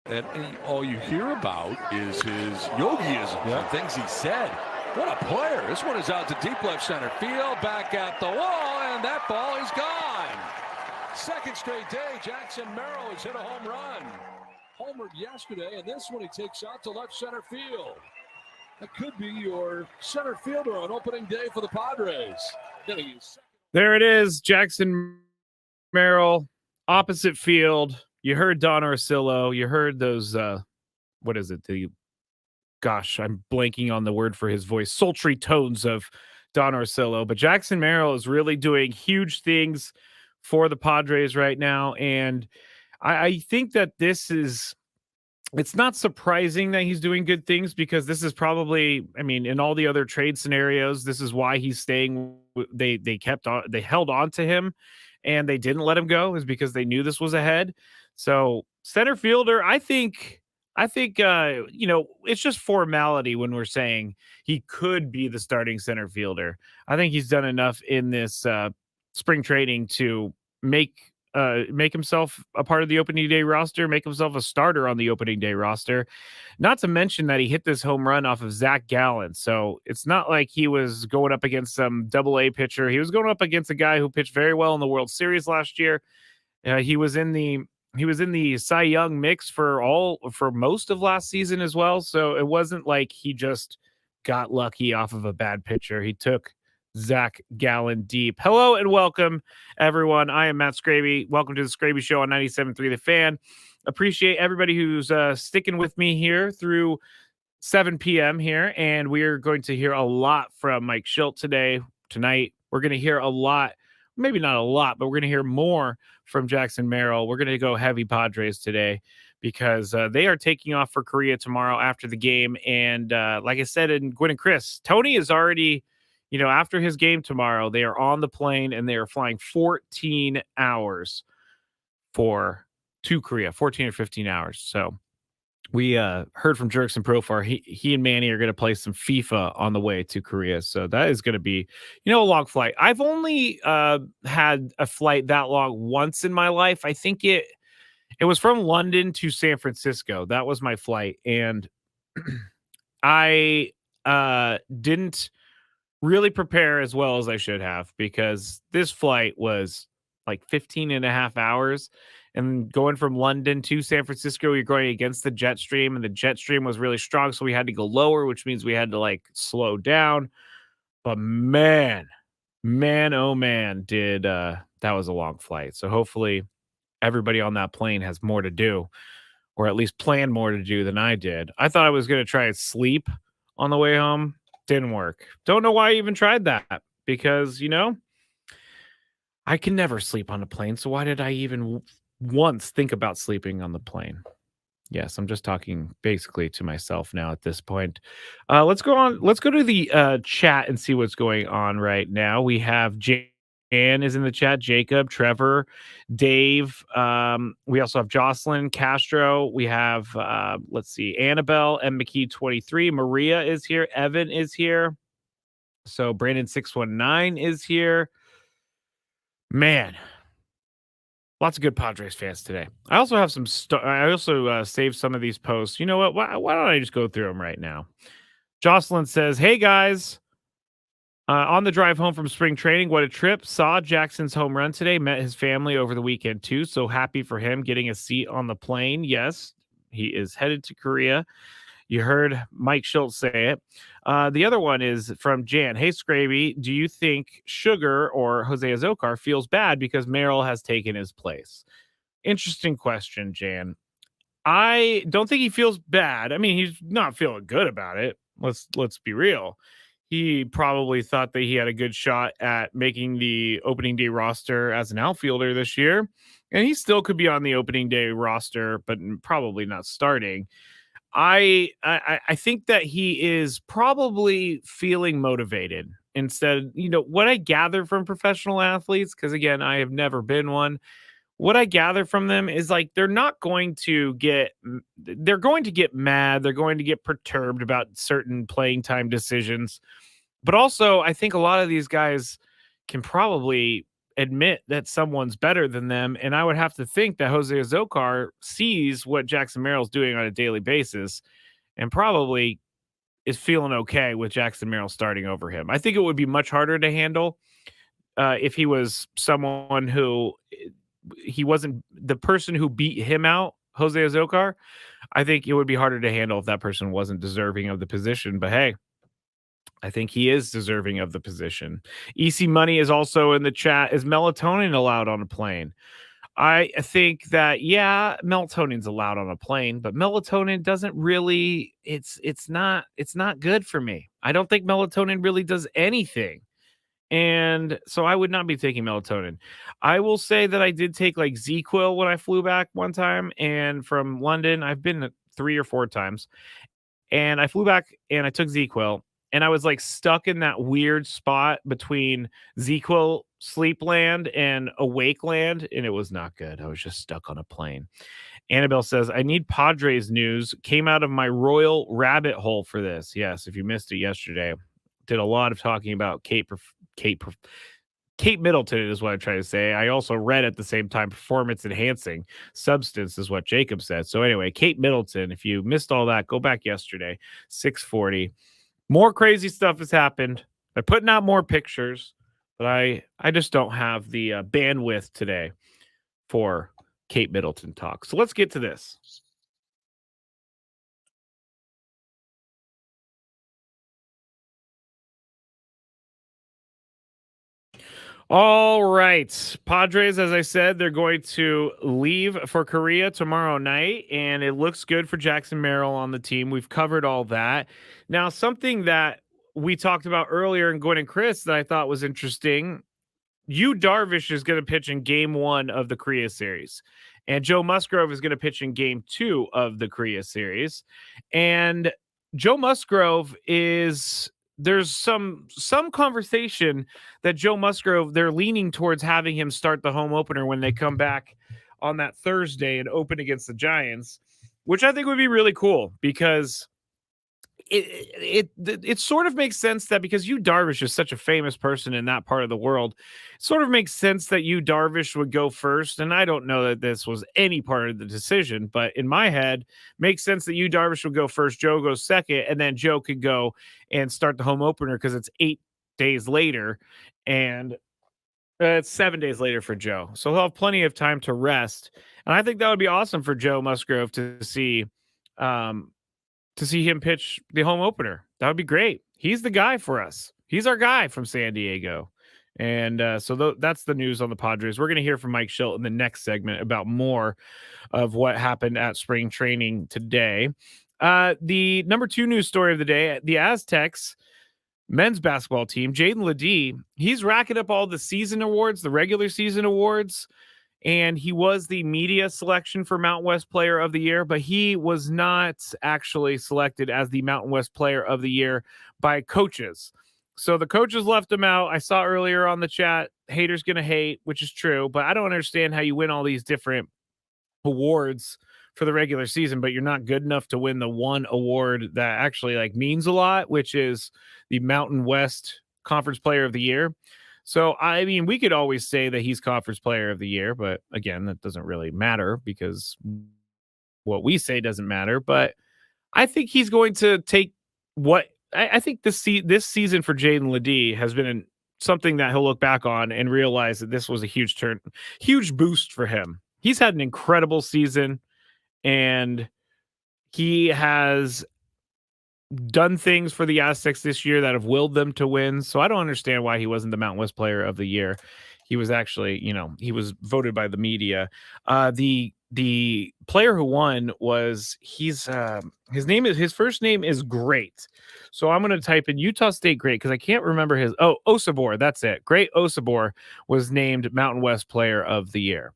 And all you hear about is his yogiisms and things he said. What a player. This one is out to deep left center field, back at the wall, and that ball is gone. Second straight day, Jackson Merrill has hit a home run. Homered yesterday, and this one he takes out to left center field. That could be your center fielder on opening day for the Padres. There it is, Jackson Merrill, opposite field. You heard Don Orsillo. You heard those, what is it? Gosh, I'm blanking on the word for his voice, sultry tones of Don Orsillo. But Jackson Merrill is really doing huge things for the Padres right now. And I think that it's not surprising that he's doing good things, because this is probably, I mean, in all the other trade scenarios, this is why he's staying. They held on to him and they didn't let him go, is because they knew this was ahead. So center fielder, I think, it's just formality when we're saying he could be the starting center fielder. I think he's done enough in this spring training to make himself a part of the opening day roster, make himself a starter on the opening day roster. Not to mention that he hit this home run off of Zach Gallen. So it's not like he was going up against some AA pitcher. He was going up against a guy who pitched very well in the World Series last year. He was in the Cy Young mix for most of last season as well. So it wasn't like he just got lucky off of a bad pitcher. He took Zach Gallen deep. Hello and welcome, everyone. I am Matt Skraby. Welcome to the Skraby Show on 97.3 The Fan. Appreciate everybody who's sticking with me here through 7 p.m. here, and we're going to hear a lot from Mike Schilt tonight. We're going to hear a lot, maybe not a lot, but we're going to hear more from Jackson Merrill. We're going to go heavy Padres today because they are taking off for Korea tomorrow after the game. And like I said in Gwynn and Chris, Tony is already, after his game tomorrow, they are on the plane and they are flying 14 hours to Korea, 14 or 15 hours. So we heard from Jerks and Profar. He and Manny are going to play some FIFA on the way to Korea. So that is going to be, a long flight. I've only had a flight that long once in my life. I think it was from London to San Francisco. That was my flight. And I didn't really prepare as well as I should have, because this flight was like 15 and a half hours. And going from London to San Francisco, you're going against the jet stream, and the jet stream was really strong. So we had to go lower, which means we had to slow down. But man, oh man, that was a long flight. So hopefully everybody on that plane has more to do, or at least plan more to do than I did. I thought I was going to try and sleep on the way home. Didn't work. Don't know why I even tried that, because, I can never sleep on a plane. So why did I even once think about sleeping on the plane? Yes, I'm just talking basically to myself now at this point. Let's go to the chat and see what's going on right now. We have Jan is in the chat, Jacob, Trevor, Dave. We also have Jocelyn Castro. We have Annabelle M. McKee 23. Maria is here. Evan is here. So Brandon 619 is here. Man, lots of good Padres fans today. I also have some I also saved some of these posts. You know what? Why don't I just go through them right now? Jocelyn says, "Hey guys, on the drive home from spring training, what a trip. Saw Jackson's home run today. Met his family over the weekend too. So happy for him getting a seat on the plane. Yes, he is headed to Korea." You heard Mike Schultz say it. The other one is from Jan. "Hey, Skraby, do you think Sugar or Jose Azocar feels bad because Merrill has taken his place?" Interesting question, Jan. I don't think he feels bad. I mean, he's not feeling good about it. Let's be real. He probably thought that he had a good shot at making the opening day roster as an outfielder this year. And he still could be on the opening day roster, but probably not starting. I think that he is probably feeling motivated instead. What I gather from professional athletes, because again, I have never been one. What I gather from them is they're going to get mad. They're going to get perturbed about certain playing time decisions. But also, I think a lot of these guys can probably admit that someone's better than them. And I would have to think that Jose Azocar sees what Jackson Merrill's doing on a daily basis and probably is feeling okay with Jackson Merrill starting over him. I think it would be much harder to handle if he was someone who he wasn't the person who beat him out, Jose Azocar. I think it would be harder to handle if that person wasn't deserving of the position. But hey, I think he is deserving of the position. EC Money is also in the chat. Is melatonin allowed on a plane? I think that yeah, melatonin's allowed on a plane, but melatonin doesn't really it's not good for me. I don't think melatonin really does anything. And so I would not be taking melatonin. I will say that I did take like ZQuil when I flew back one time and from London. I've been 3 or 4 times. And I flew back and I took ZQuil and I was like stuck in that weird spot between ZQuil sleep land and awake land. And it was not good. I was just stuck on a plane. Annabelle says, I need Padres news. Came out of my royal rabbit hole for this. Yes, if you missed it yesterday, did a lot of talking about Kate Middleton is what I try to say. I also read at the same time performance enhancing substance is what Jacob said. So anyway, Kate Middleton, if you missed all that, go back yesterday, 6:40. More crazy stuff has happened. They're putting out more pictures, but I just don't have the bandwidth today for Kate Middleton talk. So let's get to this. All right. Padres, as I said, they're going to leave for Korea tomorrow night, and it looks good for Jackson Merrill on the team. We've covered all that. Now, something that we talked about earlier in Gwen and Chris that I thought was interesting. Darvish is going to pitch in game 1 of the Korea series, and Joe Musgrove is going to pitch in game 2 of the Korea series. And Joe Musgrove there's some conversation that Joe Musgrove, they're leaning towards having him start the home opener when they come back on that Thursday and open against the Giants, which I think would be really cool because it sort of makes sense that because Darvish is such a famous person in that part of the world, it sort of makes sense that Darvish would go first. And I don't know that this was any part of the decision, but in my head, makes sense that Darvish would go first, Joe goes second, and then Joe could go and start the home opener because it's 8 days later, and it's 7 days later for Joe. So he'll have plenty of time to rest. And I think that would be awesome for Joe Musgrove to see him pitch the home opener. That would be great. He's the guy for us. He's our guy from San Diego. And so that's the news on the Padres. We're going to hear from Mike Schilt in the next segment about more of what happened at spring training today. The number 2 news story of the day, the Aztecs men's basketball team, Jaden Ledee, he's racking up all the season awards, the regular season awards. And he was the media selection for Mountain West Player of the Year, but he was not actually selected as the Mountain West Player of the Year by coaches. So the coaches left him out. I saw earlier on the chat, haters gonna hate, which is true, but I don't understand how you win all these different awards for the regular season, but you're not good enough to win the one award that actually like means a lot, which is the Mountain West Conference Player of the Year. So, I mean, we could always say that he's Conference Player of the Year, but again, that doesn't really matter because what we say doesn't matter. But I think he's going to take what I think this season for Jaden Ledee has been something that he'll look back on and realize that this was a huge boost for him. He's had an incredible season, and he has done things for the Aztecs this year that have willed them to win. So I don't understand why he wasn't the Mountain West Player of the Year. He was actually, he was voted by the media. The player who won was his first name is Great. So I'm going to type in Utah State Great because I can't remember Osabor. That's it. Great Osabor was named Mountain West Player of the Year.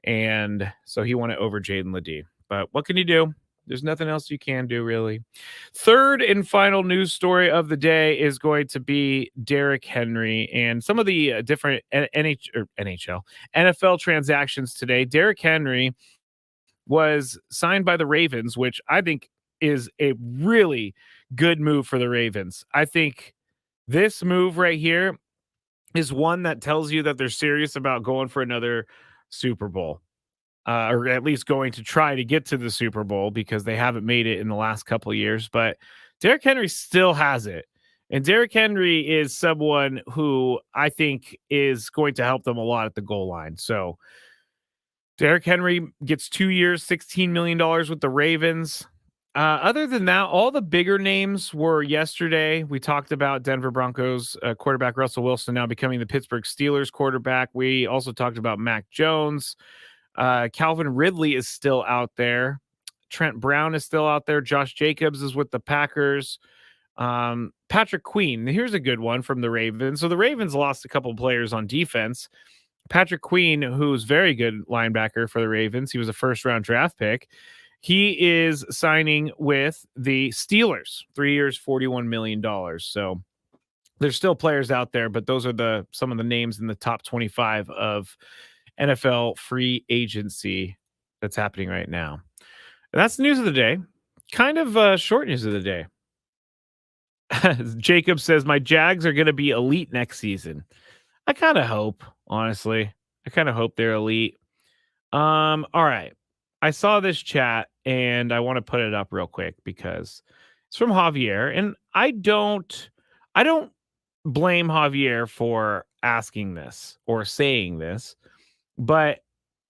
And so he won it over Jaden Ledee. But what can you do? There's nothing else you can do, really. Third and final news story of the day is going to be Derrick Henry and some of the different NFL transactions today. Derrick Henry was signed by the Ravens, which I think is a really good move for the Ravens. I think this move right here is one that tells you that they're serious about going for another Super Bowl, or at least going to try to get to the Super Bowl because they haven't made it in the last couple of years. But Derrick Henry still has it. And Derrick Henry is someone who I think is going to help them a lot at the goal line. So Derrick Henry gets 2 years, $16 million with the Ravens. Other than that, all the bigger names were yesterday. We talked about Denver Broncos quarterback Russell Wilson now becoming the Pittsburgh Steelers quarterback. We also talked about Mac Jones. Calvin Ridley is still out there. Trent Brown is still out there. Josh Jacobs is with the Packers. Patrick Queen. Here's a good one from the Ravens. So the Ravens lost a couple players on defense. Patrick Queen, who's very good linebacker for the Ravens, he was a first-round draft pick. He is signing with the Steelers, 3 years, $41 million. So there's still players out there, but those are some of the names in the top 25 of NFL free agency that's happening right now. That's the news of the day. Kind of short news of the day. Jacob says, my Jags are going to be elite next season. I kind of hope, honestly. I kind of hope they're elite. All right. I saw this chat and I want to put it up real quick because it's from Javier, and I don't blame Javier for asking this or saying this, but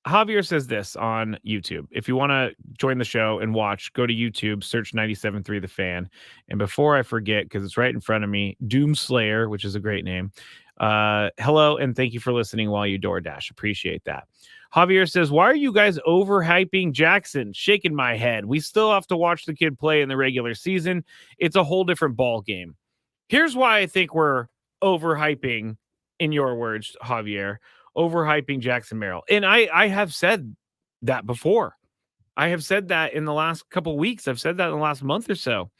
Javier says this on YouTube. If you want to join the show and watch, go to YouTube, search 97.3 The Fan. And before I forget, because it's right in front of me, Doomslayer, which is a great name. Hello, and thank you for listening while you DoorDash. Appreciate that. Javier says, why are you guys overhyping Jackson? Shaking my head. We still have to watch the kid play in the regular season. It's a whole different ball game. Here's why I think we're overhyping, in your words, Javier, overhyping Jackson Merrill. And I have said that before. I have said that in the last couple of weeks. I've said that in the last month or so.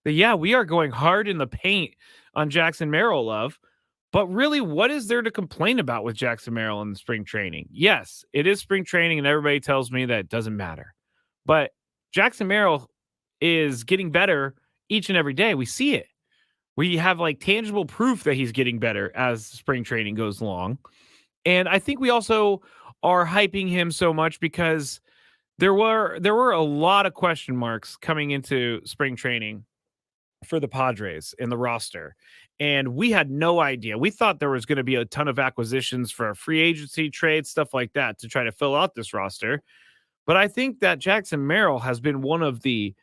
That, yeah, we are going hard in the paint on Jackson Merrill, love. But really, what is there to complain about with Jackson Merrill in spring training? Yes, it is spring training, and everybody tells me that it doesn't matter. But Jackson Merrill is getting better each and every day. We see it. We have like tangible proof that he's getting better as spring training goes along. And I think we also are hyping him so much because there were a lot of question marks coming into spring training for the Padres in the roster. And we had no idea. We thought there was going to be a ton of acquisitions for free agency trades, stuff like that, to try to fill out this roster. But I think that Jackson Merrill has been one of the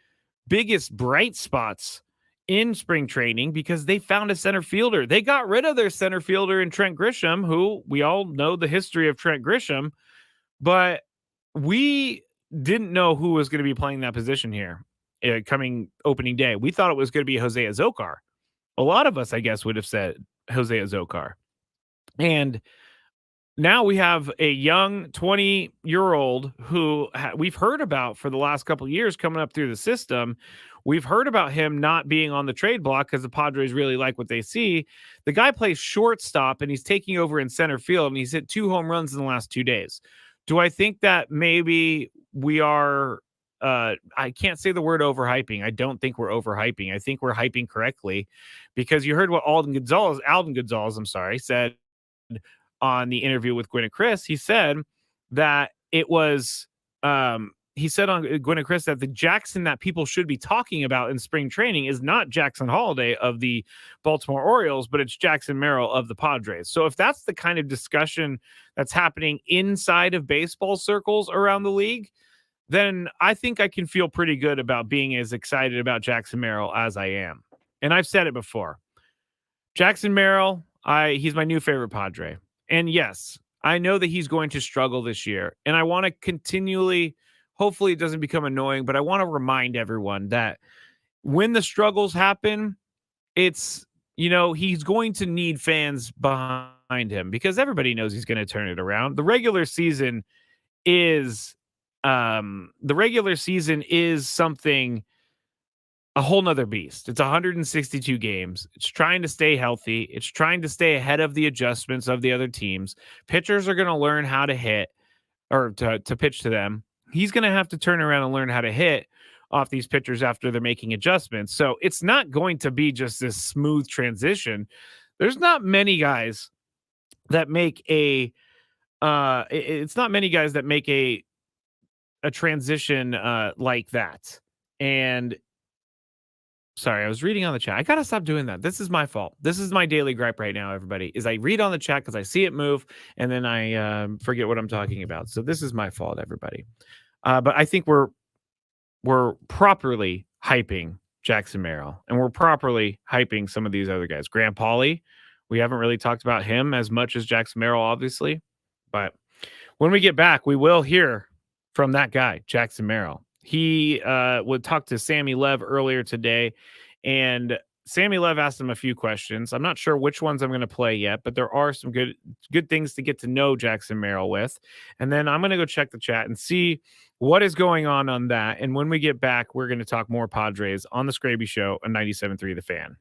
biggest bright spots in spring training because they found a center fielder. They got rid of their center fielder in Trent Grisham, who we all know the history of Trent Grisham, but we didn't know who was going to be playing that position here coming opening day. We thought it was going to be Jose Azocar. A lot of us, I guess, would have said Jose Azocar. And now we have a young 20-year-old who we've heard about for the last couple of years coming up through the system. We've heard about him not being on the trade block because the Padres really like what they see. The guy plays shortstop, and he's taking over in center field, and he's hit 2 home runs in the last 2 days. Do I think that maybe we are I can't say the word overhyping. I don't think we're overhyping. I think we're hyping correctly because you heard what Alden Gonzalez, said on the interview with Gwynn and Chris. He said that it was he said on Gwynn and Chris that the Jackson that people should be talking about in spring training is not Jackson Holiday of the Baltimore Orioles, but it's Jackson Merrill of the Padres. So if that's the kind of discussion that's happening inside of baseball circles around the league, then I think I can feel pretty good about being as excited about Jackson Merrill as I am. And I've said it before. Jackson Merrill, he's my new favorite Padre. And yes, I know that he's going to struggle this year. And I want to continually, hopefully it doesn't become annoying, but I want to remind everyone that when the struggles happen, it's, he's going to need fans behind him because everybody knows he's going to turn it around. The regular season is something, a whole nother beast. It's 162 games. It's trying to stay healthy. It's trying to stay ahead of the adjustments of the other teams. Pitchers are going to learn how to hit or to pitch to them. He's going to have to turn around and learn how to hit off these pitchers after they're making adjustments. So it's not going to be just this smooth transition. There's not many guys that make it's not many guys that make a transition like that. And sorry, I was reading on the chat. I gotta stop doing that. This is my fault. This is my daily gripe right now, everybody. Is I read on the chat because I see it move, and then I forget what I'm talking about. So this is my fault, everybody. But I think we're properly hyping Jackson Merrill, and we're properly hyping some of these other guys. Grant Pauly, we haven't really talked about him as much as Jackson Merrill, obviously, but when we get back, we will hear from that guy, Jackson Merrill. He would talk to Sammy Lev earlier today, and Sammy Lev asked him a few questions. I'm not sure which ones I'm going to play yet, but there are some good things to get to know Jackson Merrill with. And then I'm going to go check the chat and see what is going on that. And when we get back, we're going to talk more Padres on the Skraby Show on 97.3 The Fan.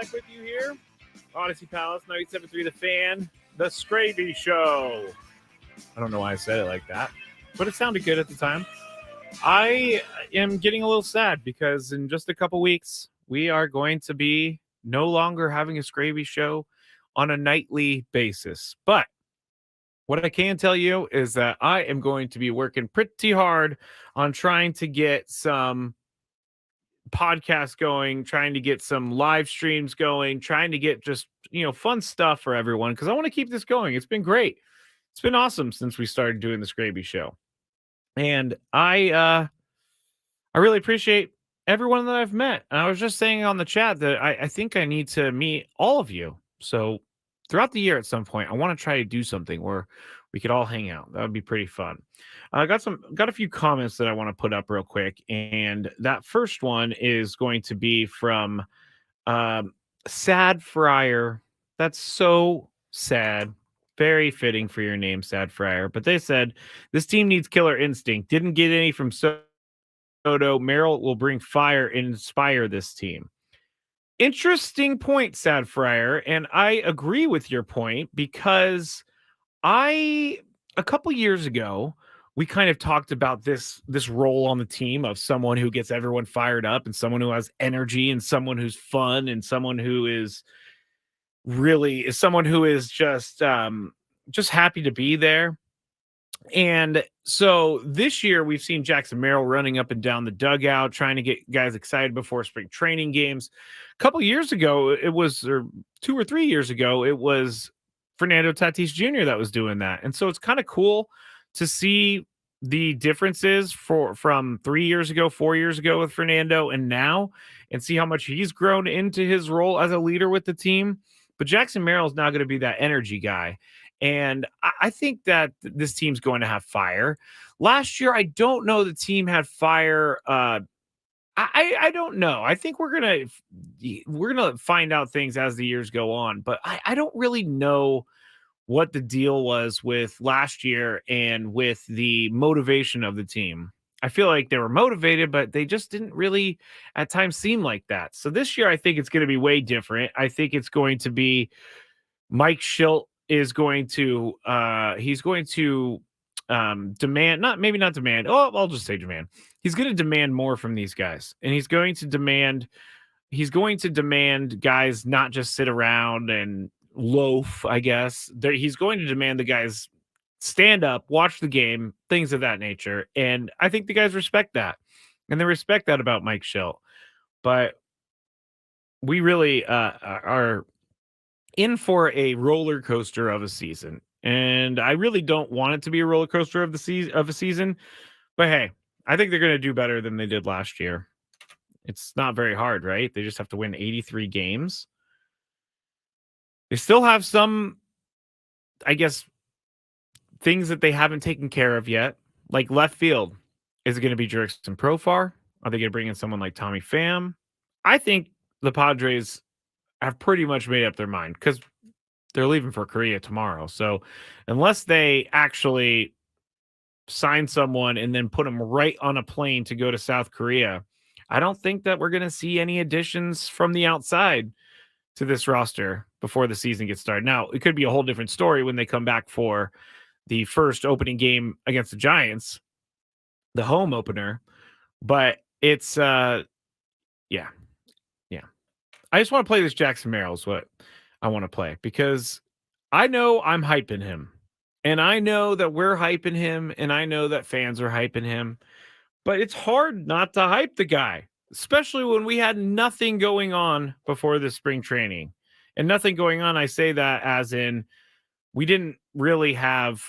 back with you here. Odyssey Palace, 97.3 The Fan, The Skraby Show. I don't know why I said it like that, but it sounded good at the time. I am getting a little sad because in just a couple weeks, we are going to be no longer having a Skraby Show on a nightly basis. But what I can tell you is that I am going to be working pretty hard on trying to get some podcasts going, trying to get some live streams going, trying to get just, fun stuff for everyone because I want to keep this going. It's been great. It's been awesome since we started doing the Skraby Show. And I really appreciate everyone that I've met. And I was just saying on the chat that I think I need to meet all of you. So throughout the year at some point, I want to try to do something where we could all hang out. That would be pretty fun. I got a few comments that I want to put up real quick. And that first one is going to be from Sad Friar. That's so sad. Very fitting for your name, Sad Friar. But they said this team needs killer instinct. Didn't get any from Soto. Merrill will bring fire and inspire this team. Interesting point, Sad Friar. And I agree with your point because a couple years ago, we kind of talked about this role on the team of someone who gets everyone fired up and someone who has energy and someone who's fun and someone who is just happy to be there. And so this year we've seen Jackson Merrill running up and down the dugout, trying to get guys excited before spring training games. A couple years ago, or 2 or 3 years ago, it was Fernando Tatis Jr. that was doing that. And so it's kind of cool to see the differences from 3 years ago, 4 years ago with Fernando and now, and see how much he's grown into his role as a leader with the team. But Jackson Merrill is now going to be that energy guy. And I think that this team's going to have fire. Last year, I don't know the team had fire. I don't know. I think we're gonna find out things as the years go on. But I don't really know what the deal was with last year and with the motivation of the team. I feel like they were motivated, but they just didn't really at times seem like that. So this year, I think it's going to be way different. I think it's going to be Mike Schilt is going to demand, not demand. Oh, I'll just say demand. He's going to demand more from these guys, and he's going to demand guys not just sit around and loaf, I guess. He's going to demand the guys stand up, watch the game, things of that nature. And I think the guys respect that. And they respect that about Mike Schilt. But we really are in for a roller coaster of a season. And I really don't want it to be a roller coaster of a season. But hey, I think they're going to do better than they did last year. It's not very hard, right? They just have to win 83 games. They still have some, I guess, things that they haven't taken care of yet. Like left field. Is it going to be Jurickson Profar? Are they going to bring in someone like Tommy Pham? I think the Padres have pretty much made up their mind because they're leaving for Korea tomorrow. So unless they actually sign someone and then put them right on a plane to go to South Korea, I don't think that we're going to see any additions from the outside to this roster before the season gets started. Now, it could be a whole different story when they come back for the first opening game against the Giants, the home opener. But it's, yeah. I just want to play this Jackson Merrill is what I want to play because I know I'm hyping him. And I know that we're hyping him. And I know that fans are hyping him. But it's hard not to hype the guy, especially when we had nothing going on before the spring training. And nothing going on, I say that as in we didn't really have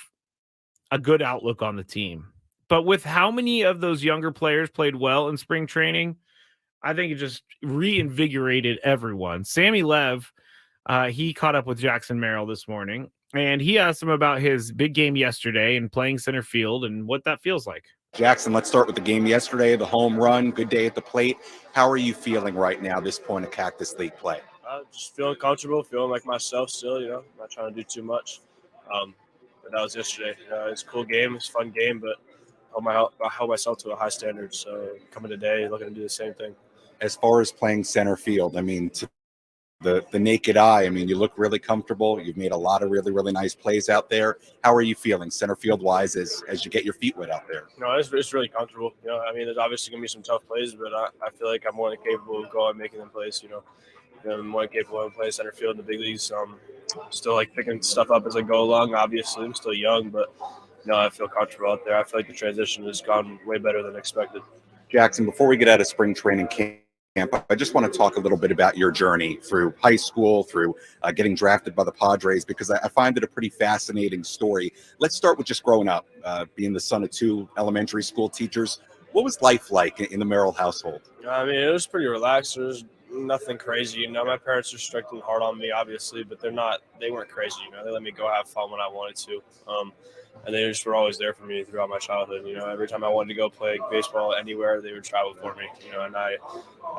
a good outlook on the team. But with how many of those younger players played well in spring training, I think it just reinvigorated everyone. Sammy Lev, he caught up with Jackson Merrill this morning, and he asked him about his big game yesterday and playing center field and what that feels like. Jackson, let's start with the game yesterday, the home run, good day at the plate. How are you feeling right now, this point of Cactus League play? Just feeling comfortable, feeling like myself still, not trying to do too much. But that was yesterday. It's a cool game, it's a fun game, but I held myself to a high standard. So coming today, looking to do the same thing. As far as playing center field, I mean, the naked eye, I mean, you look really comfortable. You've made a lot of really, really nice plays out there. How are you feeling center field wise as you get your feet wet out there? No, it's really comfortable. I mean, there's obviously gonna be some tough plays, but I feel like I'm more than capable of going and making them plays. I'm more than capable of playing center field in the big leagues. Still like picking stuff up as I go along. Obviously, I'm still young, but I feel comfortable out there. I feel like the transition has gone way better than expected. Jackson, before we get out of spring training camp, I just want to talk a little bit about your journey through high school, through getting drafted by the Padres, because I find it a pretty fascinating story. Let's start with just growing up, being the son of two elementary school teachers. What was life like in the Merrill household? I mean, it was pretty relaxed. There was nothing crazy. My parents are strict and hard on me, obviously, but they weren't crazy. They let me go have fun when I wanted to. And they just were always there for me throughout my childhood. Every time I wanted to go play baseball anywhere, they would travel for me. And I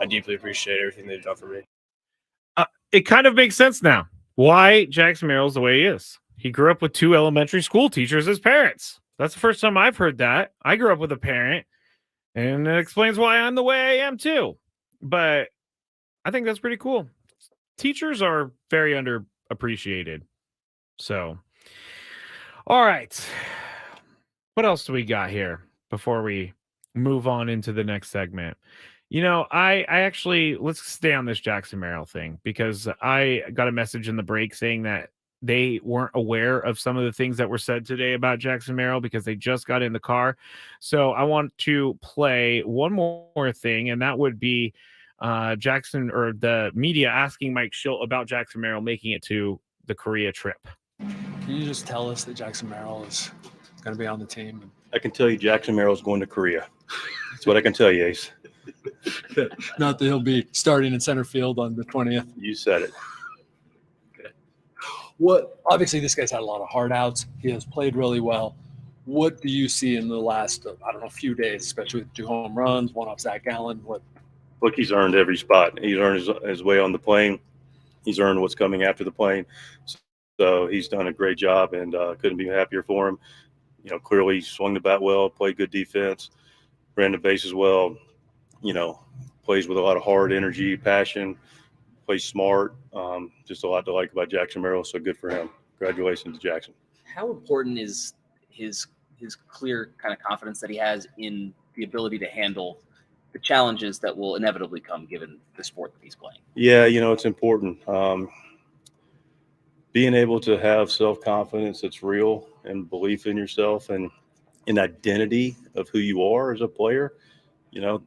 deeply appreciate everything they've done for me. It kind of makes sense now why Jackson Merrill's the way he is. He grew up with two elementary school teachers as parents. That's the first time I've heard that. I grew up with a parent, and it explains why I'm the way I am too. But I think that's pretty cool. Teachers are very underappreciated. So, all right. What else do we got here before we move on into the next segment? I actually, let's stay on this Jackson Merrill thing, because I got a message in the break saying that they weren't aware of some of the things that were said today about Jackson Merrill because they just got in the car. So I want to play one more thing, and that would be Jackson, or the media, asking Mike Schilt about Jackson Merrill making it to the Korea trip. Can you just tell us that Jackson Merrill is going to be on the team? I can tell you Jackson Merrill's going to Korea. That's what I can tell you, Ace. Not that he'll be starting in center field on the 20th. You said it. Obviously, this guy's had a lot of hard outs. He has played really well. What do you see in the last, few days, especially with 2 home runs, one off Zach Allen? Look, he's earned every spot. He's earned his way on the plane. He's earned what's coming after the plane. So he's done a great job, and couldn't be happier for him. Clearly he swung the bat well, played good defense, ran the bases well, plays with a lot of heart, energy, passion, plays smart. Just a lot to like about Jackson Merrill, so good for him. Congratulations to Jackson. How important is his clear kind of confidence that he has in the ability to handle the challenges that will inevitably come given the sport that he's playing? Yeah, it's important. Being able to have self-confidence that's real and belief in yourself and an identity of who you are as a player.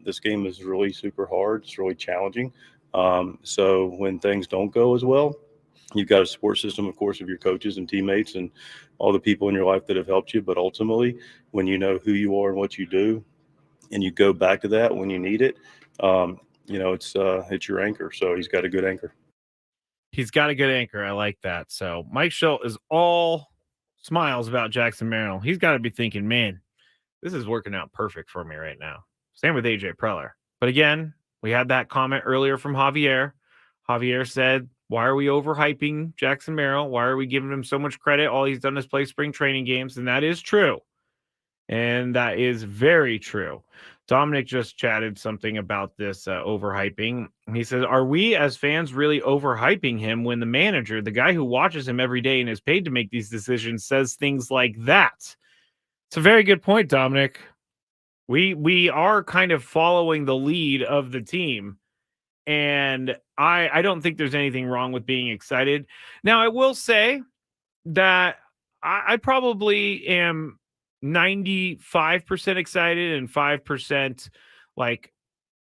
This game is really super hard. It's really challenging. So when things don't go as well, you've got a support system, of course, of your coaches and teammates and all the people in your life that have helped you. But ultimately, when you know who you are and what you do, and you go back to that when you need it, it's your anchor. So he's got a good anchor. He's got a good anchor. I like that. So Mike Schilt is all smiles about Jackson Merrill. He's got to be thinking, man, this is working out perfect for me right now. Same with AJ Preller. But again, we had that comment earlier from Javier. Javier said, why are we overhyping Jackson Merrill? Why are we giving him so much credit? All he's done is play spring training games. And that is true. And that is very true. Dominic just chatted something about this overhyping. He says, are we as fans really overhyping him when the manager, the guy who watches him every day and is paid to make these decisions, says things like that? It's a very good point, Dominic. We are kind of following the lead of the team. And I don't think there's anything wrong with being excited. Now, I will say that I probably am 95% excited and 5% like,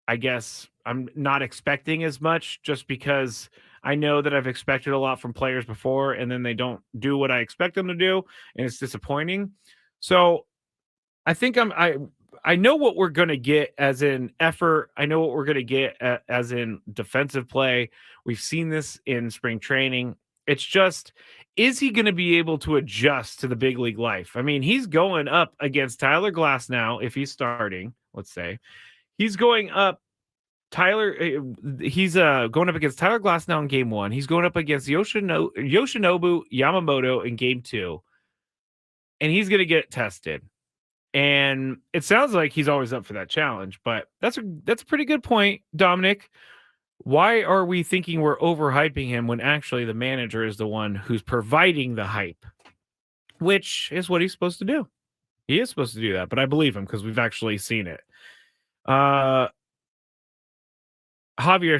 I guess I'm not expecting as much, just because I know that I've expected a lot from players before and then they don't do what I expect them to do, and it's disappointing. So I think I know what we're going to get as in effort. I know what we're going to get as in defensive play. We've seen this in spring training. It's just, is he going to be able to adjust to the big league life? I mean, he's going up against Tyler Glasnow if he's starting, let's say. He's going up he's going up against Tyler Glasnow in game 1. He's going up against Yoshinobu Yamamoto in game 2. And he's going to get tested. And it sounds like he's always up for that challenge, but that's a pretty good point, Dominic. Why are we thinking we're overhyping him when actually the manager is the one who's providing the hype? Which is what he's supposed to do. He is supposed to do that, but I believe him because we've actually seen it. Javier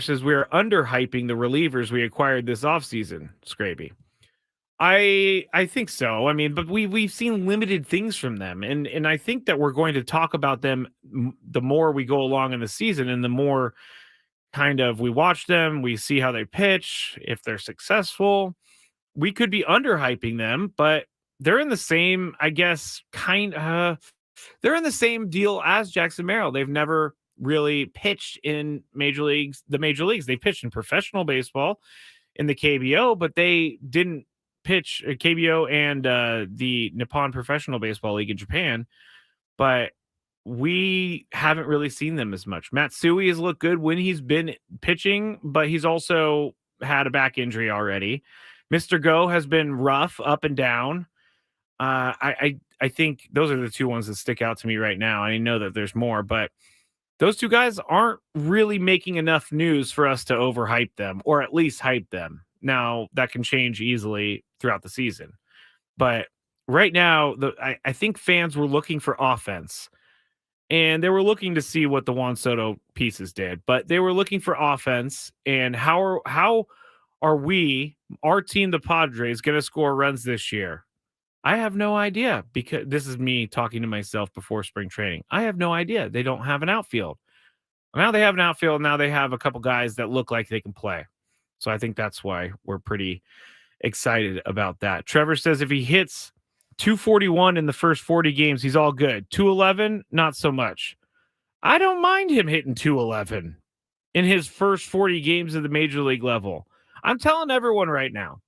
says we're underhyping the relievers we acquired this offseason, Skraby. I think so. I mean, but we've seen limited things from them, and I think that we're going to talk about them the more we go along in the season, and the more kind of we watch them, we see how they pitch, if they're successful. We could be underhyping them, but they're in the same, I guess, they're in the same deal as Jackson Merrill. They've never really pitched in the major leagues. They pitched in professional baseball in the KBO, but they didn't pitch KBO and the Nippon Professional Baseball League in Japan. But we haven't really seen them as much. Matsui has looked good when he's been pitching, but he's also had a back injury already. Mr. Go has been rough up and down. I think those are the two ones that stick out to me right now. I know that there's more, but those two guys aren't really making enough news for us to overhype them, or at least hype them. Now that can change easily throughout the season, but right now, I think fans were looking for offense, and they were looking to see what the Juan Soto pieces did, but they were looking for offense. And how are we, our team, the Padres, going to score runs this year? I have no idea, because this is me talking to myself before spring training. I have no idea. They don't have an outfield. Now they have an outfield. Now they have a couple guys that look like they can play. So I think that's why we're pretty excited about that. Trevor says if he hits 241 in the first 40 games, he's all good. 211, not so much. I don't mind him hitting 211 in his first 40 games of the major league level. I'm telling everyone right now,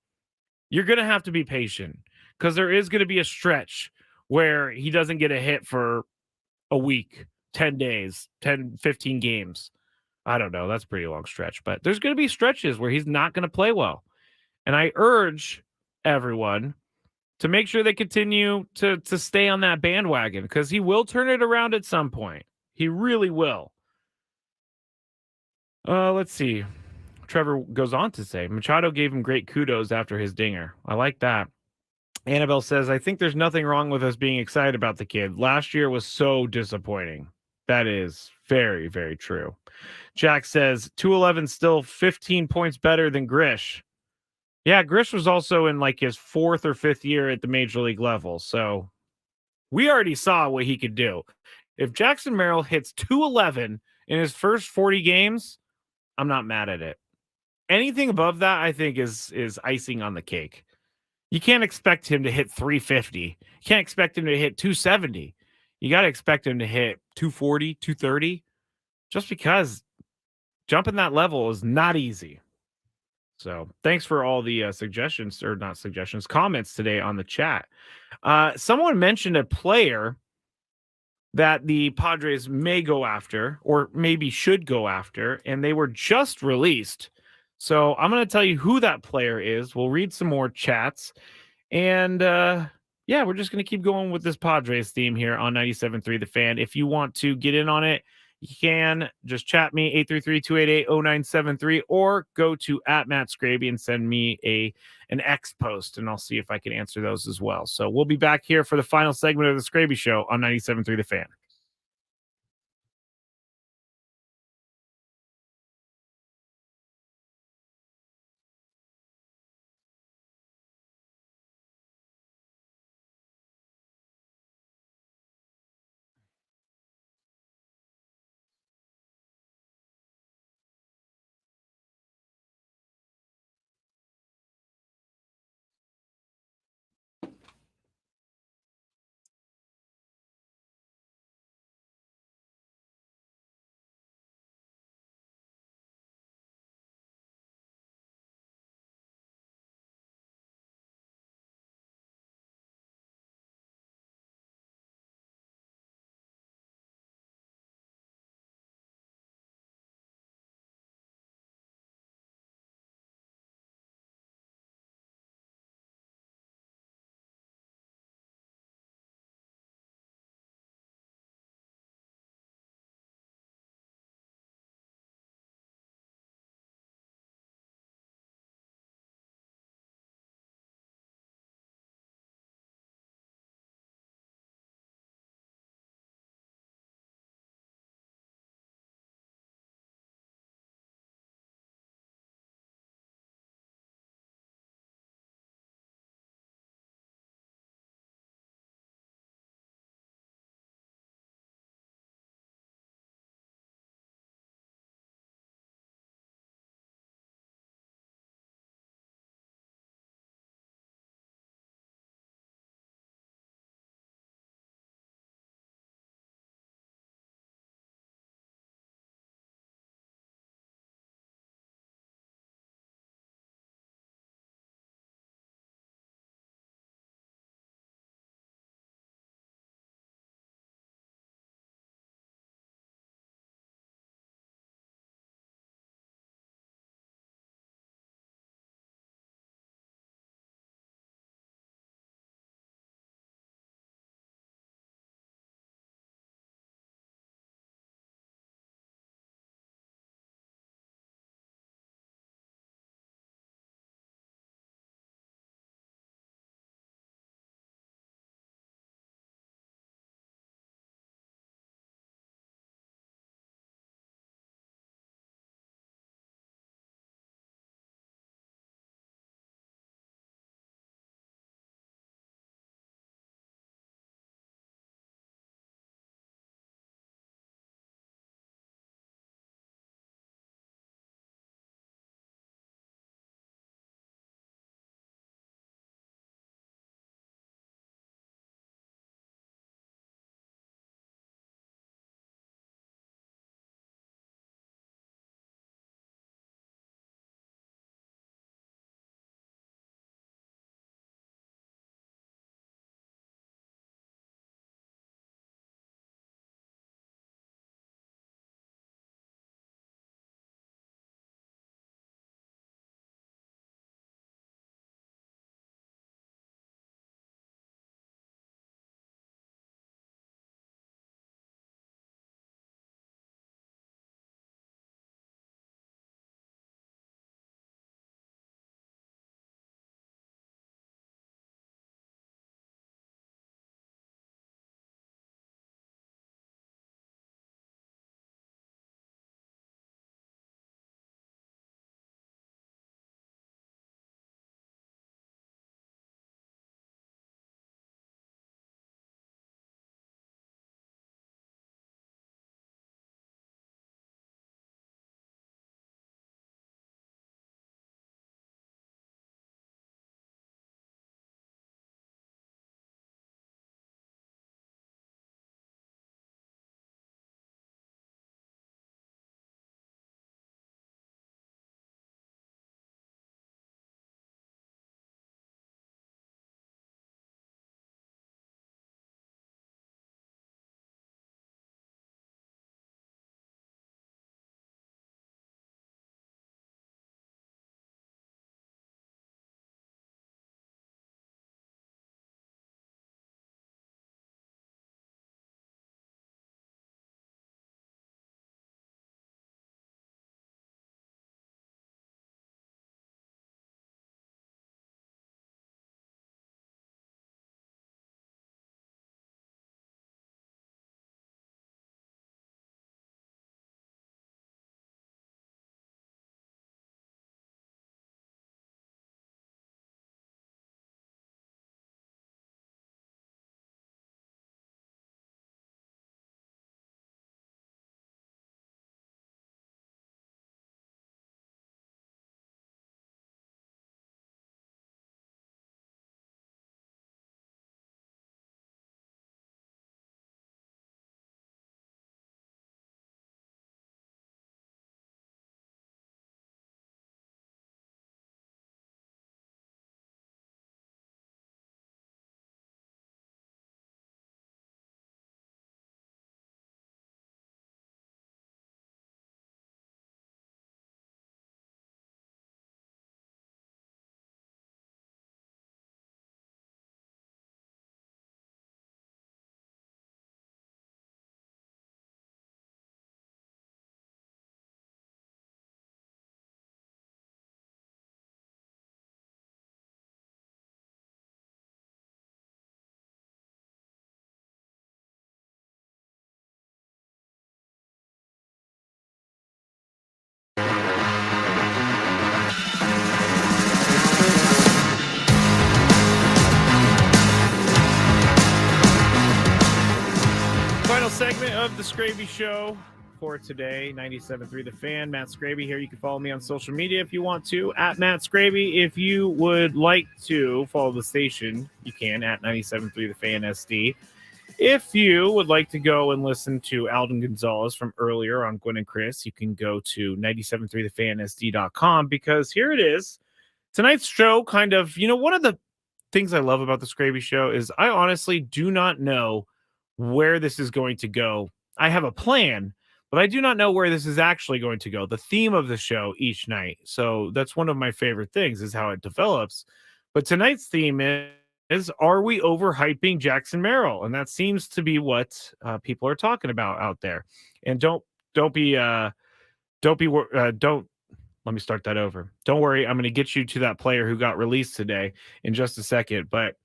you're going to have to be patient, because there is going to be a stretch where he doesn't get a hit for a week, 10 days, 10, 15 games. I don't know. That's a pretty long stretch, but there's going to be stretches where he's not going to play well. And I urge everyone to make sure they continue to stay on that bandwagon, because he will turn it around at some point. He really will. Let's see. Trevor goes on to say Machado gave him great kudos after his dinger. I like that. Annabelle says, I think there's nothing wrong with us being excited about the kid. Last year was so disappointing. That is very, very true. Jack says 211 still 15 points better than Grish. Yeah, Grish was also in like his fourth or fifth year at the major league level. So we already saw what he could do. If Jackson Merrill hits 211 in his first 40 games, I'm not mad at it. Anything above that, I think, is icing on the cake. You can't expect him to hit 350. You can't expect him to hit 270. You got to expect him to hit 240, 230, just because jumping that level is not easy. So thanks for all the suggestions, or not suggestions, comments today on the chat. Someone mentioned a player that the Padres may go after, or maybe should go after, and they were just released. So I'm going to tell you who that player is. We'll read some more chats. And yeah, we're just going to keep going with this Padres theme here on 97.3 The Fan. If you want to get in on it, you can just chat me 833-288-0973, or go to @MattScraby and send me an X post, and I'll see if I can answer those as well. So we'll be back here for the final segment of the Scraby Show on 97.3 The Fan. segment of the Skraby Show for today. 97.3 The Fan. Matt Skraby here. You can follow me on social media if you want to, at Matt Skraby. If you would like to follow the station, you can, at 97.3 The Fan SD. If you would like to go and listen to Alden Gonzalez from earlier on Gwen and Chris, you can go to 973thefansd.com, because here it is. Tonight's show kind of, one of the things I love about the Skraby Show is I honestly do not know where this is going to go. I have a plan, but I do not know where this is actually going to go. The theme of the show each night. So that's one of my favorite things, is how it develops. But tonight's theme is, are we overhyping Jackson Merrill? And that seems to be what people are talking about out there. And don't let me start that over. Don't worry, I'm going to get you to that player who got released today in just a second. But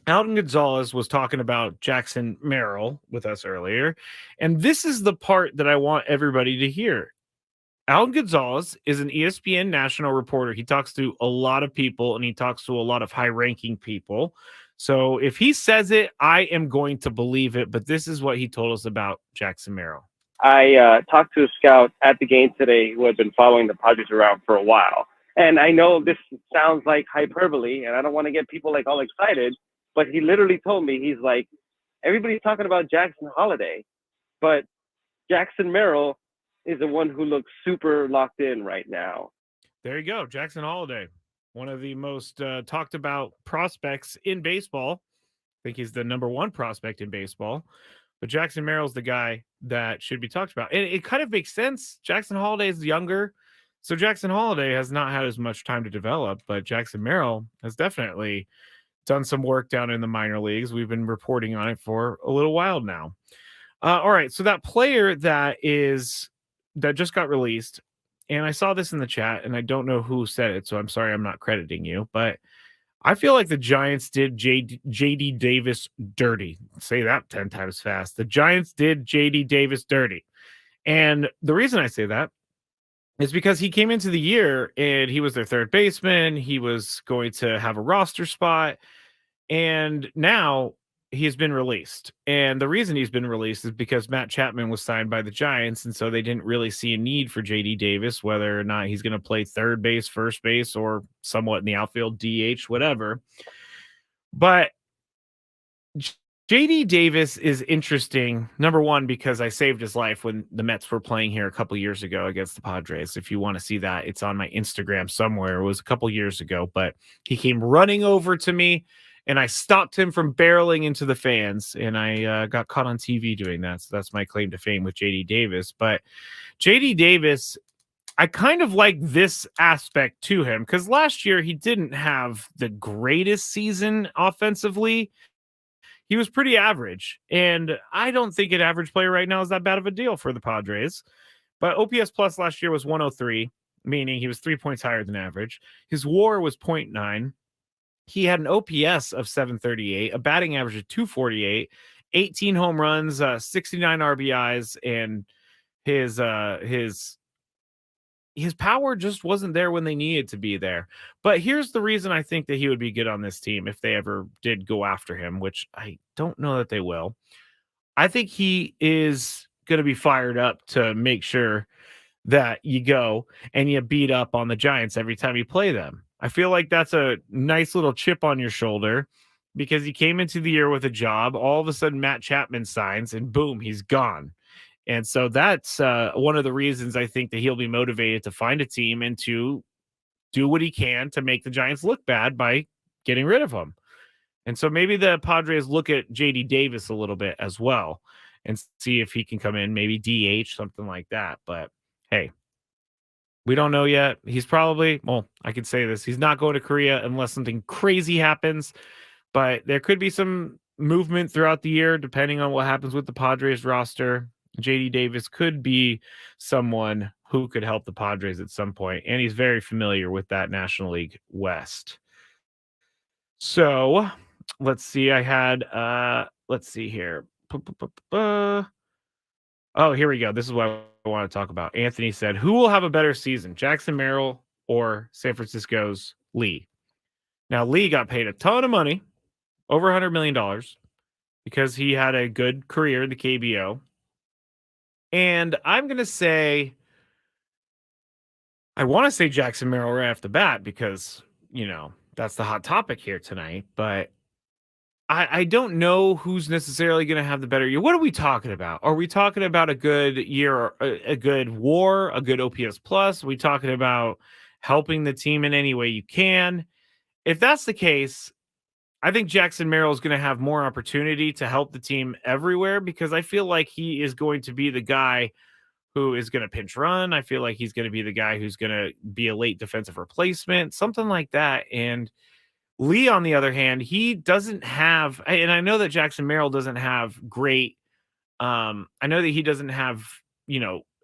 Alden Gonzalez was talking about Jackson Merrill with us earlier, and this is the part that I want everybody to hear. Alden Gonzalez is an ESPN national reporter. He talks to a lot of people, and he talks to a lot of high-ranking people. So if he says it, I am going to believe it, but this is what he told us about Jackson Merrill. I talked to a scout at the game today who had been following the Padres around for a while. And I know this sounds like hyperbole, and I don't want to get people like all excited, but he literally told me, he's like, everybody's talking about Jackson Holiday, but Jackson Merrill is the one who looks super locked in right now. There you go. Jackson Holiday, one of the most talked about prospects in baseball. I think he's the number one prospect in baseball. But Jackson Merrill's the guy that should be talked about. And it kind of makes sense. Jackson Holiday is younger. So Jackson Holiday has not had as much time to develop, but Jackson Merrill has definitely done some work down in the minor leagues. We've been reporting on it for a little while now. All right. So that player that just got released, and I saw this in the chat, and I don't know who said it, so I'm sorry I'm not crediting you, but I feel like the Giants did J.D. Davis dirty. Say that 10 times fast. The Giants did J.D. Davis dirty. And the reason I say that is because he came into the year and he was their third baseman. He was going to have a roster spot. And now he has been released. And the reason he's been released is because Matt Chapman was signed by the Giants. And so they didn't really see a need for J.D. Davis, whether or not he's going to play third base, first base, or somewhat in the outfield, DH, whatever. But J.D. Davis is interesting, number one, because I saved his life when the Mets were playing here a couple years ago against the Padres. If you want to see that, it's on my Instagram somewhere. It was a couple years ago, but he came running over to me, and I stopped him from barreling into the fans, and I got caught on TV doing that. So that's my claim to fame with J.D. Davis. But J.D. Davis, I kind of like this aspect to him, because last year he didn't have the greatest season offensively. He was pretty average, and I don't think an average player right now is that bad of a deal for the Padres. But OPS plus last year was 103, meaning he was 3 points higher than average. His WAR was 0.9. He had an OPS of 738, a batting average of 248, 18 home runs, 69 RBIs, and his power just wasn't there when they needed to be there. But here's the reason I think that he would be good on this team if they ever did go after him, which I don't know that they will. I think he is going to be fired up to make sure that you go and you beat up on the Giants every time you play them. I feel like that's a nice little chip on your shoulder, because he came into the year with a job. All of a sudden, Matt Chapman signs, and boom, he's gone. And so that's one of the reasons I think that he'll be motivated to find a team and to do what he can to make the Giants look bad by getting rid of him. And so maybe the Padres look at J.D. Davis a little bit as well and see if he can come in, maybe DH, something like that. But hey, we don't know yet. He's probably, well, I could say this, he's not going to Korea unless something crazy happens. But there could be some movement throughout the year, depending on what happens with the Padres roster. J.D. Davis could be someone who could help the Padres at some point, and he's very familiar with that National League West. So let's see. Let's see here. Oh, here we go. This is what I want to talk about. Anthony said, who will have a better season, Jackson Merrill or San Francisco's Lee? Now, Lee got paid a ton of money, over $100 million, because he had a good career in the KBO. And I'm going to say, I want to say Jackson Merrill right off the bat because, that's the hot topic here tonight. But I don't know who's necessarily going to have the better year. What are we talking about? Are we talking about a good year, a good WAR, a good OPS plus? Are we talking about helping the team in any way you can? If that's the case, I think Jackson Merrill is going to have more opportunity to help the team everywhere because I feel like he is going to be the guy who is going to pinch run. I feel like he's going to be the guy who's going to be a late defensive replacement, something like that. And Lee, on the other hand, he doesn't have, and I know that Jackson Merrill doesn't have great, I know that he doesn't have,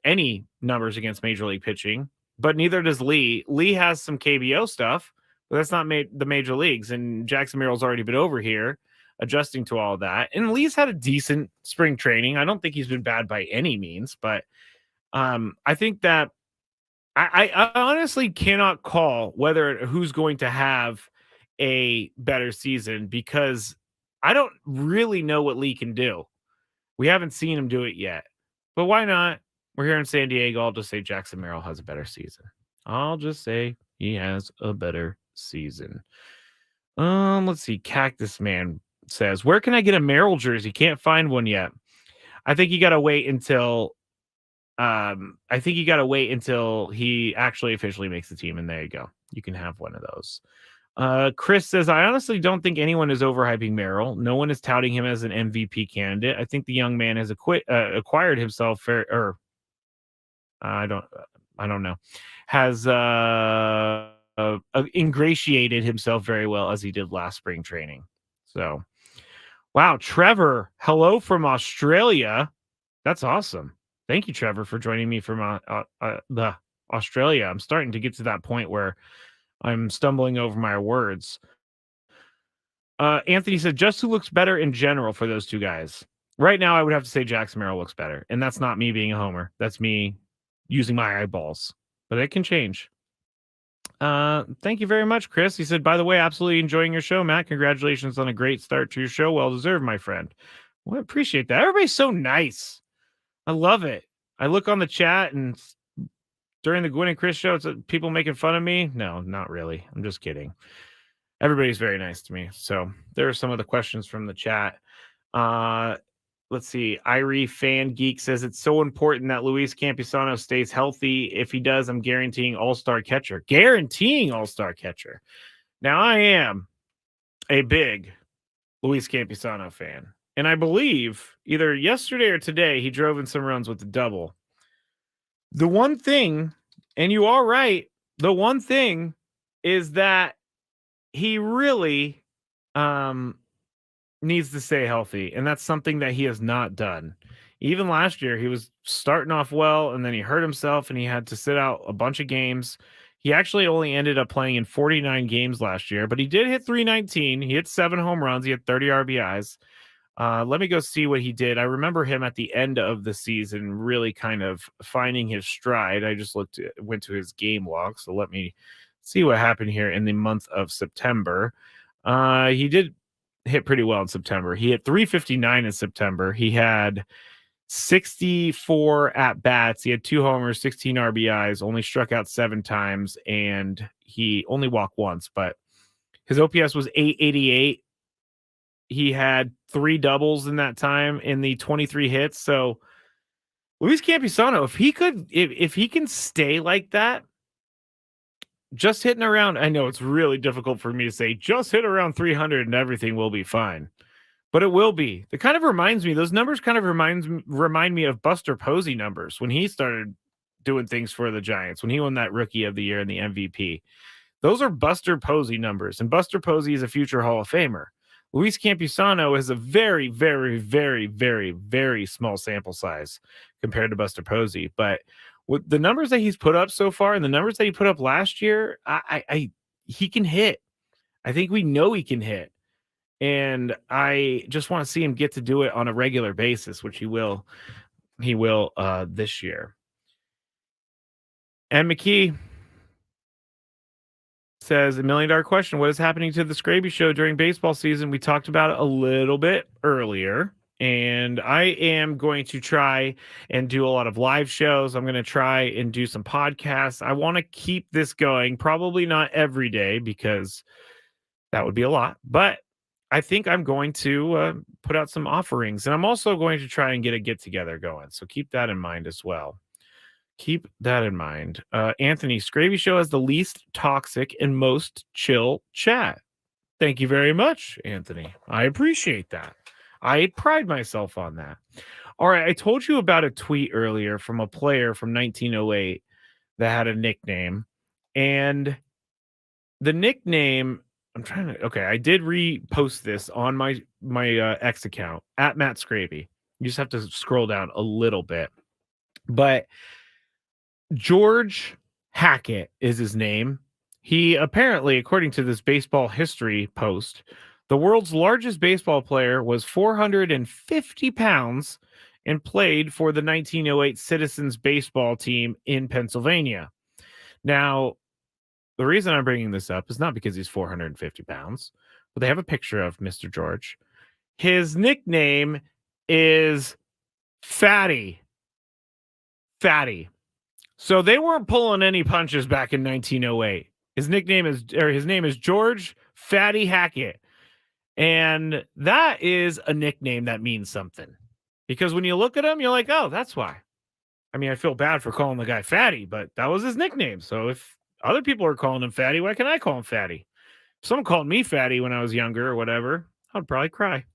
any numbers against major league pitching, but neither does Lee. Lee has some KBO stuff, but that's not the major leagues. And Jackson Merrill's already been over here adjusting to all of that. And Lee's had a decent spring training. I don't think he's been bad by any means, but I think that I honestly cannot call who's going to have a better season because I don't really know what Lee can do. We haven't seen him do it yet. But why not? We're here in San Diego. I'll just say Jackson Merrill has a better season. I'll just say he has a better season. Let's see. Cactus Man says, where can I get a Merrill jersey? Can't find one yet. I think you got to wait until he actually officially makes the team, and there you go. You can have one of those. Chris says, I honestly don't think anyone is overhyping Merrill. No one is touting him as an MVP candidate. I think the young man has acquired himself, I don't know, has ingratiated himself very well as he did last spring training. So, wow, Trevor, hello from Australia. That's awesome. Thank you, Trevor, for joining me from the Australia. I'm starting to get to that point where I'm stumbling over my words. Anthony said, just who looks better in general for those two guys? Right now, I would have to say Jackson Merrill looks better. And that's not me being a homer. That's me using my eyeballs. But it can change. Thank you very much, Chris. He said, by the way, absolutely enjoying your show, Matt. Congratulations on a great start to your show. Well deserved, my friend. Well, I appreciate that. Everybody's so nice. I love it. I look on the chat and during the Gwen and Chris show, it's people making fun of me. No, not really. I'm just kidding. Everybody's very nice to me. So there are some of the questions from the chat. Let's see. Irie Fan Geek says it's so important that Luis Campusano stays healthy. If he does, I'm guaranteeing all-star catcher. Guaranteeing all-star catcher. Now, I am a big Luis Campusano fan. And I believe either yesterday or today, he drove in some runs with the double. The one thing, and you are right, the one thing is that he really needs to stay healthy. And that's something that he has not done. Even last year, he was starting off well, and then he hurt himself, and he had to sit out a bunch of games. He actually only ended up playing in 49 games last year, but he did hit 319. He hit 7 home runs. He had 30 RBIs. Let me go see what he did. I remember him at the end of the season really kind of finding his stride. I just went to his game log. So let me see what happened here in the month of September. He did hit pretty well in September. He hit 359 in September. He had 64 at bats. He had 2 homers, 16 RBIs, only struck out 7 times, and he only walked once, but his OPS was 888. He had 3 doubles in that time in the 23 hits. So Luis Campusano, if he can stay like that, just hitting around, I know it's really difficult for me to say, just hit around 300 and everything will be fine. But it will be. It kind of reminds me, those numbers kind of remind me of Buster Posey numbers when he started doing things for the Giants, when he won that Rookie of the Year and the MVP. Those are Buster Posey numbers, and Buster Posey is a future Hall of Famer. Luis Campusano is a very, very, very, very, very small sample size compared to Buster Posey. But with the numbers that he's put up so far and the numbers that he put up last year, he can hit. I think we know he can hit. And I just want to see him get to do it on a regular basis, which he will this year. And McKee says, $1 million question. What is happening to the Skraby show during baseball season? We talked about it a little bit earlier. And I am going to try and do a lot of live shows. I'm going to try and do some podcasts. I want to keep this going, probably not every day because that would be a lot, but I think I'm going to put out some offerings, and I'm also going to try and get a get together going. So keep that in mind as well. Keep that in mind. Anthony, Skraby Show has the least toxic and most chill chat. Thank you very much, Anthony. I appreciate that. I pride myself on that. All right, I told you about a tweet earlier from a player from 1908 that had a nickname, and the nickname, I did repost this on my X account at Matt Skraby. You just have to scroll down a little bit. But George Hackett is his name. He apparently, according to this baseball history post, the world's largest baseball player was 450 pounds and played for the 1908 Citizens baseball team in Pennsylvania. Now, the reason I'm bringing this up is not because he's 450 pounds, but they have a picture of Mr. George. His nickname is Fatty. Fatty. So they weren't pulling any punches back in 1908. His name is George Fatty Hackett. And that is a nickname that means something. Because when you look at him, you're like, oh, that's why. I mean, I feel bad for calling the guy Fatty, but that was his nickname. So if other people are calling him Fatty, why can't I call him Fatty? If someone called me Fatty when I was younger or whatever, I'd probably cry.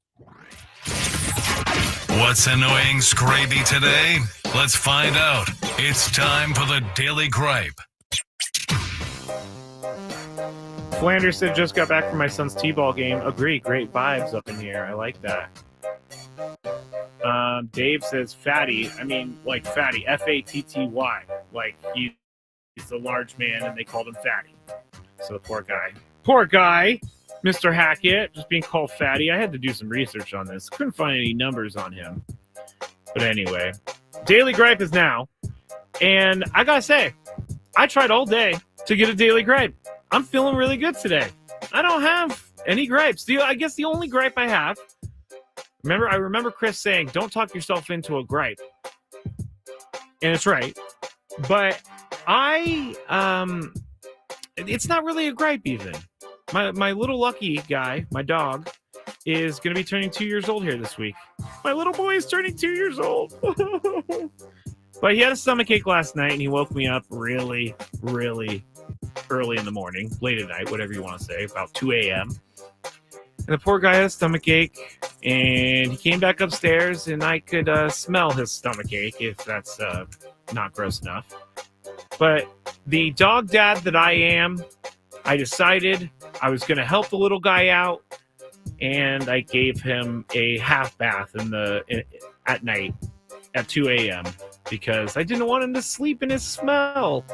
What's annoying Skraby today? Let's find out. It's time for the Daily Gripe. Flanders said, just got back from my son's t-ball game. Agree, great vibes up in here. I like that. Dave says fatty. I mean, like fatty, Fatty. Like he's a large man and they called him Fatty. So poor guy, Mr. Hackett, just being called Fatty. I had to do some research on this. Couldn't find any numbers on him. But anyway, Daily Gripe is now. And I gotta say, I tried all day to get a Daily Gripe. I'm feeling really good today. I don't have any gripes. I guess the only gripe I have, I remember Chris saying, don't talk yourself into a gripe. And it's right. But it's not really a gripe even. My little lucky guy, my dog, is going to be turning 2 years old here this week. My little boy is turning 2 years old. But he had a stomachache last night, and he woke me up really, really early in the morning, late at night, whatever you want to say, about 2 a.m. And the poor guy had a stomachache, and he came back upstairs, and I could smell his stomachache, if that's not gross enough. But the dog dad that I am, I decided I was going to help the little guy out, and I gave him a half bath at night at 2 a.m. because I didn't want him to sleep in his smell.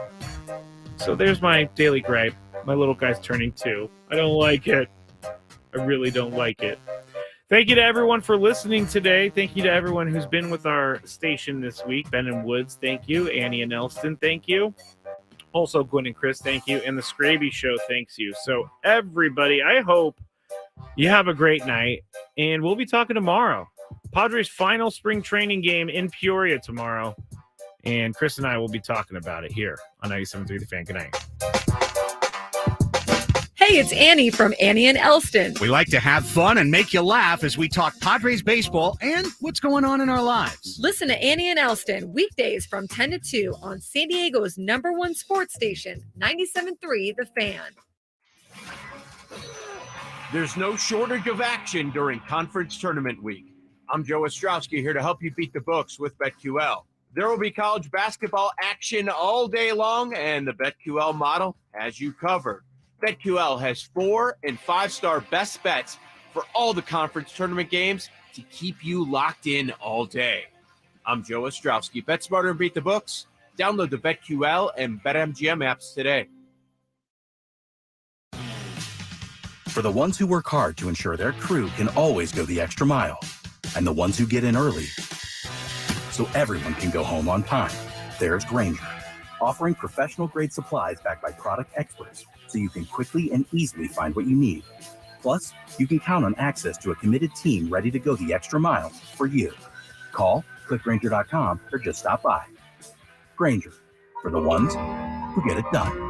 So there's my daily gripe. My little guy's turning 2. I don't like it. I really don't like it. Thank you to everyone for listening today. Thank you to everyone who's been with our station this week. Ben and Woods, thank you. Annie and Elston, thank you. Also, Gwen and Chris, thank you. And the Skraby Show, thanks you. So everybody, I hope you have a great night. And we'll be talking tomorrow. Padres' final spring training game in Peoria tomorrow. And Chris and I will be talking about it here on 97.3 The Fan. Good night. Hey, it's Annie from Annie and Elston. We like to have fun and make you laugh as we talk Padres baseball and what's going on in our lives. Listen to Annie and Elston weekdays from 10 to 2 on San Diego's #1 sports station, 97.3 The Fan. There's no shortage of action during conference tournament week. I'm Joe Ostrowski here to help you beat the books with BetQL. There will be college basketball action all day long, and the BetQL model has you covered. BetQL has 4- and 5-star best bets for all the conference tournament games to keep you locked in all day. I'm Joe Ostrowski. Bet smarter and beat the books. Download the BetQL and BetMGM apps today. For the ones who work hard to ensure their crew can always go the extra mile, and the ones who get in early so everyone can go home on time, there's Grainger, offering professional-grade supplies backed by product experts so you can quickly and easily find what you need. Plus, you can count on access to a committed team ready to go the extra mile for you. Call, click Grainger.com, or just stop by. Grainger, for the ones who get it done.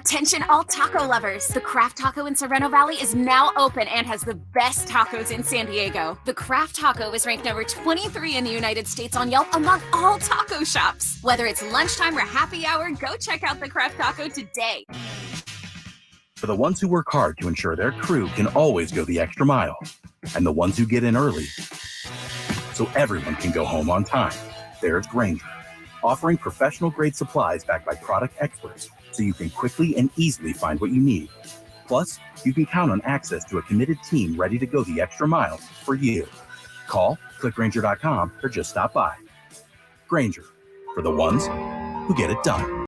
Attention all taco lovers. The Craft Taco in Sereno Valley is now open and has the best tacos in San Diego. The Craft Taco is ranked number 23 in the United States on Yelp among all taco shops. Whether it's lunchtime or happy hour, go check out the Craft Taco today. For the ones who work hard to ensure their crew can always go the extra mile, and the ones who get in early so everyone can go home on time, there's Grainger, offering professional-grade supplies backed by product experts so you can quickly and easily find what you need. Plus, you can count on access to a committed team ready to go the extra mile for you. Call, click Grainger.com, or just stop by. Grainger, for the ones who get it done.